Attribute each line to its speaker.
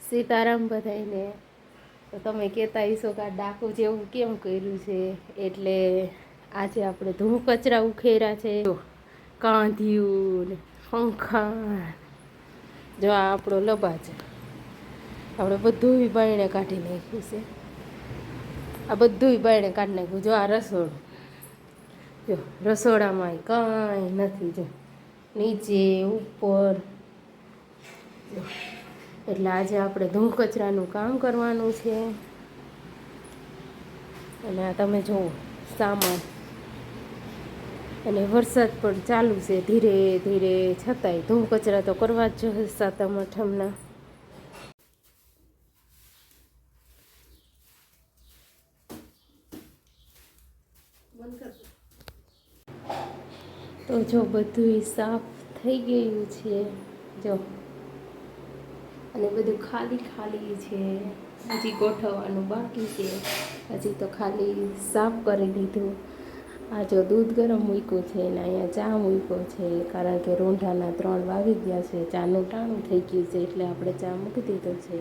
Speaker 1: સીતારામ બધાયને. તો તમે કહેતા હશો કે આ ડાકુ જેવું કેમ કર્યું છે, એટલે આજે આપણે ધૂળ કચરા ઉખેર્યા છે. કાંધિયું ને પંખા, જો આ આપણો લબાજ, આપણે બધું બાયણે કાઢી નાખ્યું છે. આ બધું બાયણે કાઢી નાખ્યું. જો આ રસોડું, જો રસોડામાં કાંઈ નથી. જો નીચે ઉપર, એટલે આજે આપણે ધૂળ કચરાનું કામ કરવાનું છે. અને આ તમે જુઓ સામાન, અને વરસાદ પણ ચાલુ છે ધીરે ધીરે, છતાંય ધૂળ કચરા તો કરવા જ જોઈએ સાતમ આઠમના. તો જો બધું સાફ થઈ ગયું છે. જો અને બધું ખાલી ખાલી છે, હજી ગોઠવવાનું બાકી છે. હજી તો ખાલી સાફ કરી દીધું. આ જો દૂધ ગરમ મૂક્યું છે ને અહીંયા ચા મૂક્યો છે, કારણ કે રૂંઢાના 3 વાગી ગયા છે. ચાનું ટાણું થઈ ગયું છે, એટલે આપણે ચા મૂકી દીધો છે.